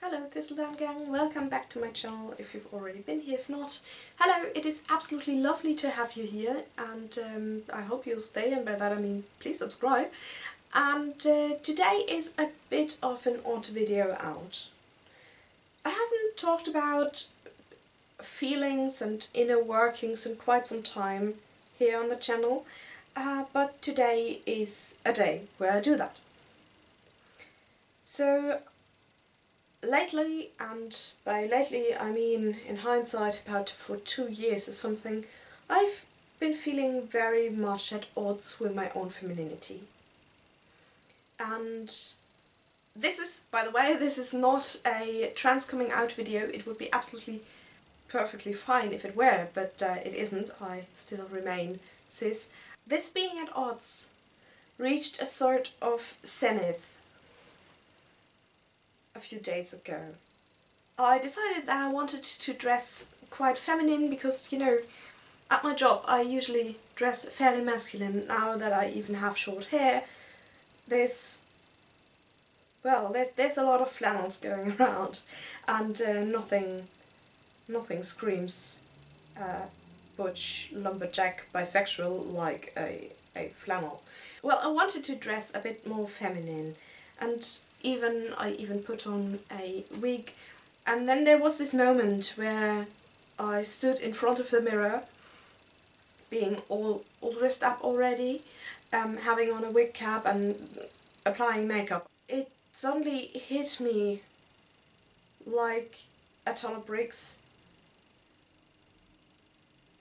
Hello Thistledown Gang, welcome back to my channel if you've already been here. If not, hello, it is absolutely lovely to have you here and I hope you'll stay, and by that I mean please subscribe. And today is a bit of an odd video out. I haven't talked about feelings and inner workings in quite some time here on the channel, but today is a day where I do that. So lately, and by lately I mean in hindsight about for 2 years or something, I've been feeling very much at odds with my own femininity. And this is, by the way, this is not a trans coming out video. It would be absolutely perfectly fine if it were, but it isn't. I still remain cis. This being at odds reached a sort of zenith a few days ago. I decided that I wanted to dress quite feminine because, you know, at my job I usually dress fairly masculine. Now that I even have short hair, there's a lot of flannels going around, and nothing screams butch, lumberjack, bisexual like a flannel. Well, I wanted to dress a bit more feminine, and I even put on a wig. And then there was this moment where I stood in front of the mirror, being all dressed up already, having on a wig cap and applying makeup. It suddenly hit me like a ton of bricks,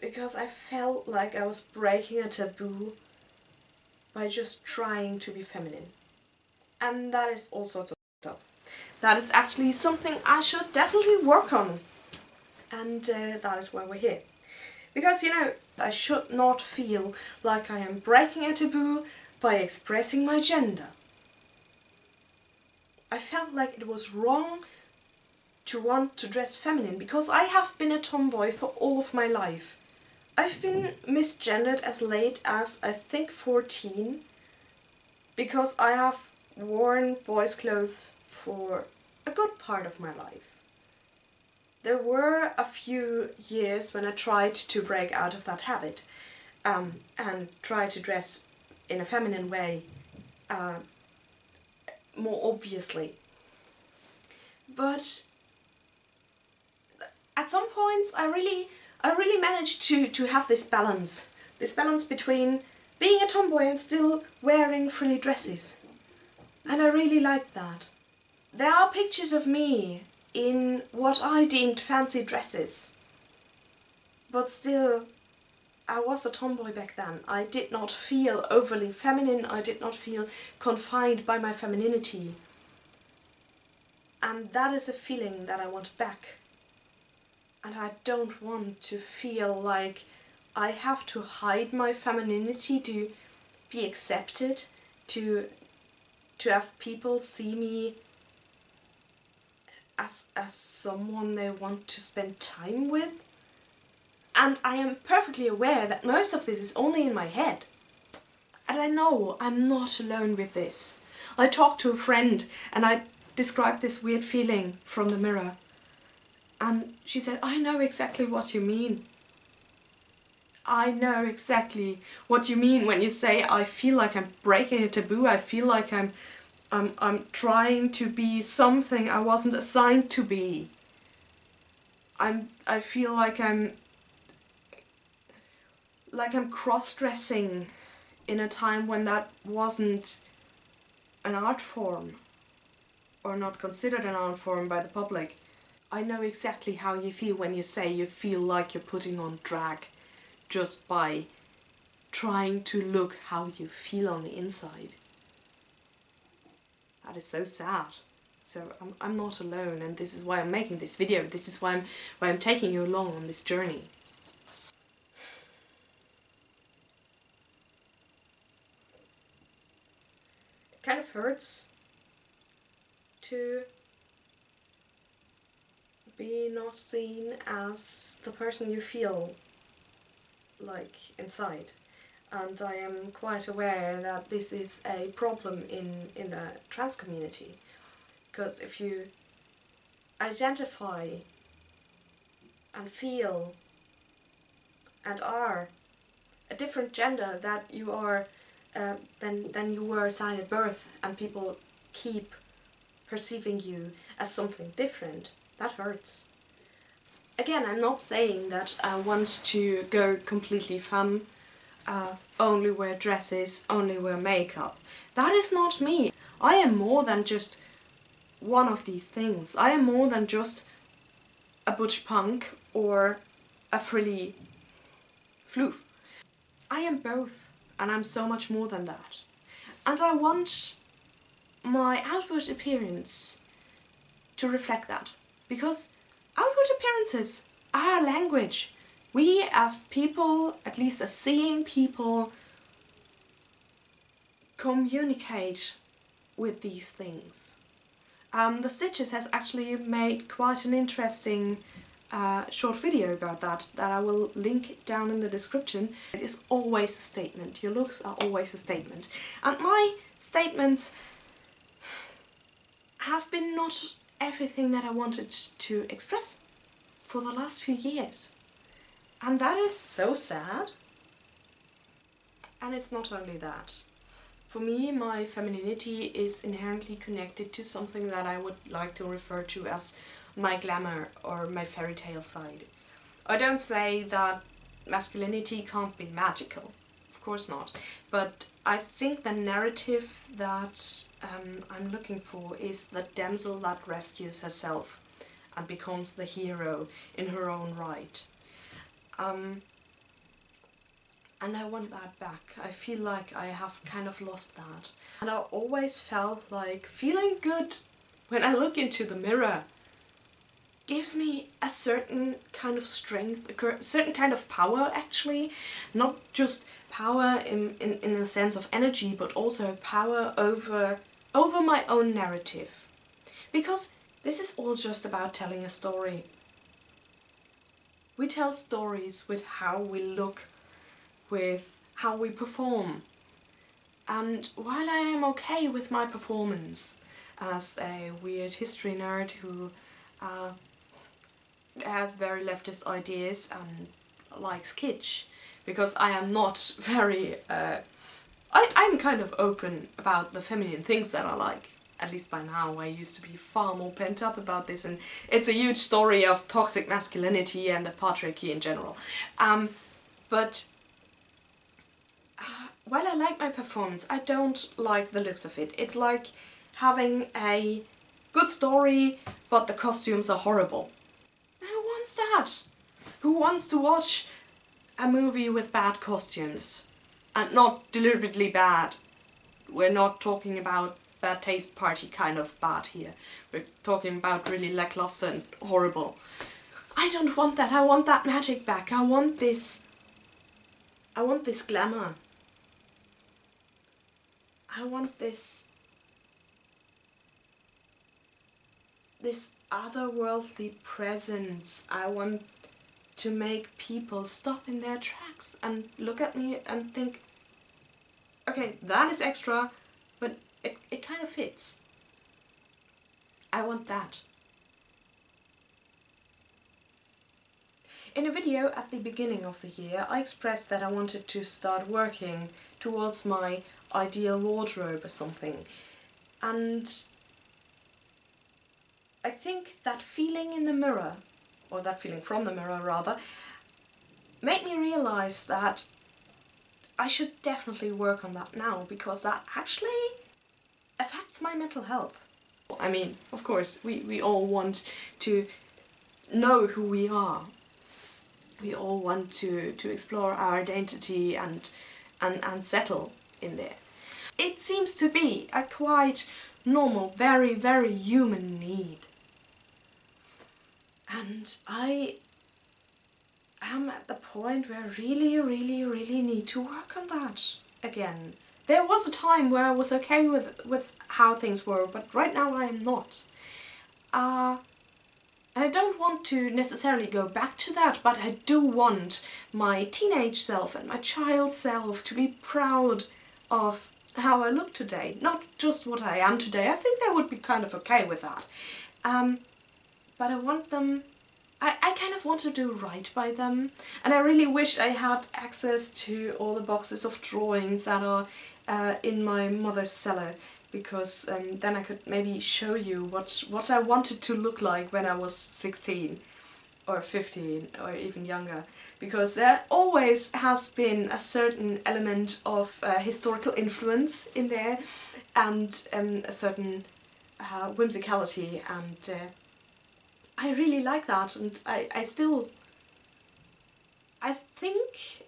because I felt like I was breaking a taboo by just trying to be feminine. And that is all sorts of stuff. That is actually something I should definitely work on. And that is why we're here. Because, you know, I should not feel like I am breaking a taboo by expressing my gender. I felt like it was wrong to want to dress feminine because I have been a tomboy for all of my life. I've been misgendered as late as, I think, 14, because I have worn boys' clothes for a good part of my life. There were a few years when I tried to break out of that habit and try to dress in a feminine way, more obviously. But at some points I really managed to have this balance between being a tomboy and still wearing frilly dresses. And I really liked that. There are pictures of me in what I deemed fancy dresses. But still, I was a tomboy back then. I did not feel overly feminine. I did not feel confined by my femininity. And that is a feeling that I want back. And I don't want to feel like I have to hide my femininity to be accepted, to have people see me as someone they want to spend time with. And I am perfectly aware that most of this is only in my head. And I know I'm not alone with this. I talked to a friend and I described this weird feeling from the mirror. And she said, I know exactly what you mean. I know exactly what you mean when you say I feel like I'm breaking a taboo. I feel like I'm trying to be something I wasn't assigned to be. I feel like I'm cross-dressing in a time when that wasn't an art form, or not considered an art form by the public. I know exactly how you feel when you say you feel like you're putting on drag just by trying to look how you feel on the inside. That is so sad. So I'm not alone, and this is why I'm making this video. This is why I'm taking you along on this journey. It kind of hurts to be not seen as the person you feel like inside. And I am quite aware that this is a problem in the trans community. Because if you identify and feel and are a different gender that you are than you were assigned at birth, and people keep perceiving you as something different, that hurts. Again, I'm not saying that I want to go completely femme, only wear dresses, only wear makeup. That is not me. I am more than just one of these things. I am more than just a butch punk or a frilly floof. I am both, and I'm so much more than that. And I want my outward appearance to reflect that, because outward appearances are language. We as people, at least as seeing people, communicate with these things. The Stitches has actually made quite an interesting short video about that I will link down in the description. It is always a statement. Your looks are always a statement. And my statements have been not everything that I wanted to express for the last few years. And that is so sad. And it's not only that. For me, my femininity is inherently connected to something that I would like to refer to as my glamour or my fairy tale side. I don't say that masculinity can't be magical, of course not, but I think the narrative that I'm looking for is the damsel that rescues herself and becomes the hero in her own right. And I want that back. I feel like I have kind of lost that. And I always felt like feeling good when I look into the mirror gives me a certain kind of strength, a certain kind of power actually. Not just power in the sense of energy, but also power over my own narrative. Because this is all just about telling a story. We tell stories with how we look, with how we perform. And while I am okay with my performance as a weird history nerd who has very leftist ideas and likes kitsch, because I am not very... I'm kind of open about the feminine things that I like. At least by now. I used to be far more pent up about this, and it's a huge story of toxic masculinity and the patriarchy in general. But while I like my performance, I don't like the looks of it. It's like having a good story, but the costumes are horrible. Who wants that? Who wants to watch a movie with bad costumes? And not deliberately bad. We're not talking about bad taste party kind of bad here. We're talking about really lackluster and horrible. I don't want that. I want that magic back. I want this glamour. I want this otherworldly presence. I want to make people stop in their tracks and look at me and think, okay, that is extra, but it kind of fits. I want that. In a video at the beginning of the year, I expressed that I wanted to start working towards my ideal wardrobe or something. And I think that feeling in the mirror, or that feeling from the mirror rather, made me realize that I should definitely work on that now, because that actually affects my mental health. I mean, of course, we all want to know who we are. We all want to explore our identity and settle in there. It seems to be a quite normal, very, very human need. And I am at the point where I really, really, really need to work on that again. There was a time where I was okay with how things were, but right now I am not. I don't want to necessarily go back to that, but I do want my teenage self and my child self to be proud of how I look today. Not just what I am today. I think they would be kind of okay with that. but I want them, I kind of want to do right by them, and I really wish I had access to all the boxes of drawings that are in my mother's cellar, because then I could maybe show you what I wanted to look like when I was 16 or 15 or even younger, because there always has been a certain element of historical influence in there, and a certain whimsicality, and I really like that, and I think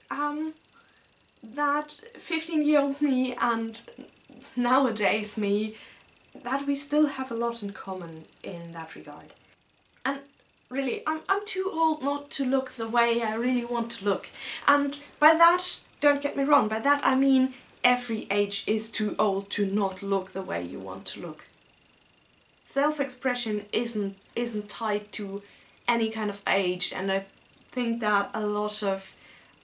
that 15-year-old me and nowadays me, that we still have a lot in common in that regard. And really, I'm too old not to look the way I really want to look. And by that, don't get me wrong, by that I mean every age is too old to not look the way you want to look. Self-expression isn't tied to any kind of age, and I think that a lot of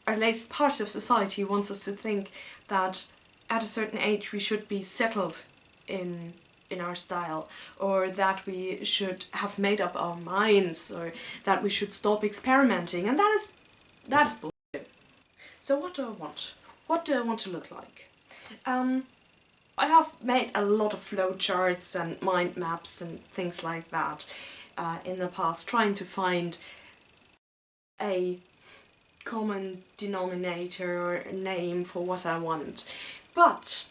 our latest parts of society wants us to think that at a certain age we should be settled in our style, or that we should have made up our minds, or that we should stop experimenting, and that is bullshit. So what do I want? What do I want to look like? I have made a lot of flowcharts and mind maps and things like that in the past, trying to find a common denominator or a name for what I want. But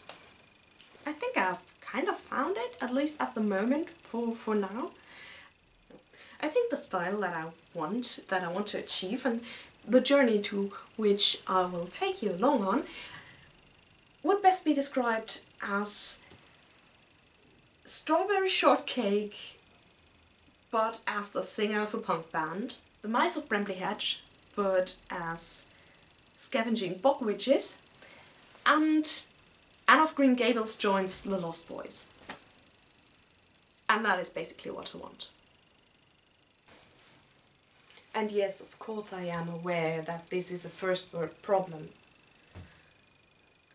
I think I've kind of found it, at least at the moment, for now. I think the style that I want to achieve, and the journey to which I will take you along on, would best be described as Strawberry Shortcake, but as the singer of a punk band, The Mice of Bramley Hedge, but as Scavenging Bog Witches, and Anne of Green Gables joins the Lost Boys. And that is basically what I want. And yes, of course I am aware that this is a first world problem,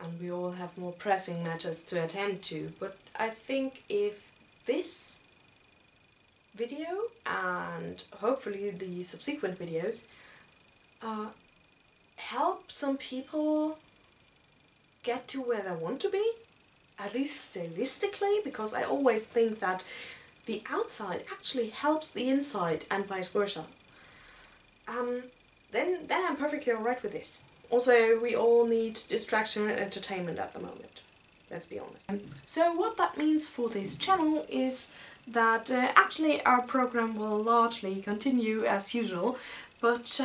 and we all have more pressing matters to attend to, but I think if this video, and hopefully the subsequent videos, help some people get to where they want to be, at least stylistically, because I always think that the outside actually helps the inside and vice versa, then I'm perfectly alright with this. Also, we all need distraction and entertainment at the moment, let's be honest. So what that means for this channel is that actually our program will largely continue as usual, but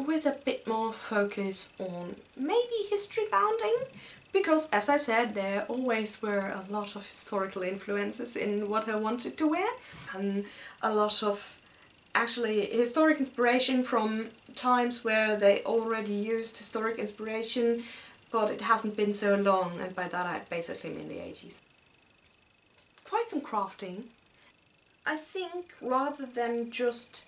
with a bit more focus on maybe history bounding, because as I said, there always were a lot of historical influences in what I wanted to wear, and a lot of actually historic inspiration from times where they already used historic inspiration, but it hasn't been so long, and by that I basically mean the 80s. Quite some crafting. I think rather than just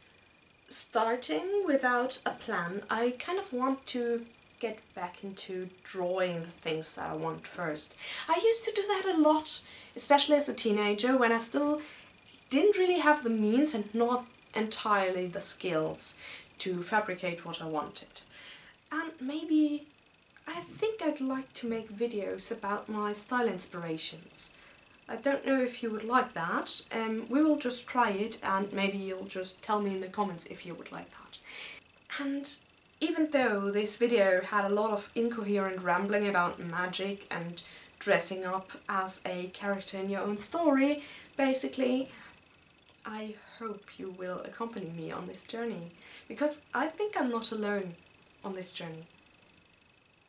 starting without a plan, I kind of want to get back into drawing the things that I want first. I used to do that a lot, especially as a teenager, when I still didn't really have the means and not entirely the skills to fabricate what I wanted. And maybe I think I'd like to make videos about my style inspirations. I don't know if you would like that. We will just try it, and maybe you'll just tell me in the comments if you would like that. And even though this video had a lot of incoherent rambling about magic and dressing up as a character in your own story, basically, I hope you will accompany me on this journey, because I think I'm not alone on this journey.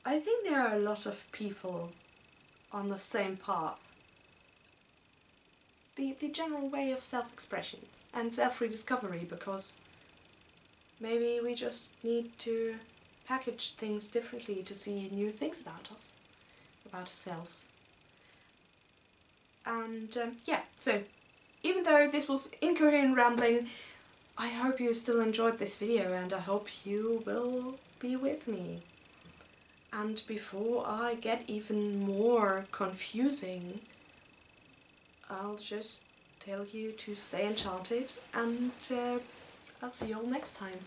I think there are a lot of people on the same path. The general way of self-expression and self-rediscovery, because maybe we just need to package things differently to see new things about us, about ourselves. And yeah, so even though this was incoherent rambling, I hope you still enjoyed this video, and I hope you will be with me. And before I get even more confusing, I'll just tell you to stay enchanted, and I'll see you all next time.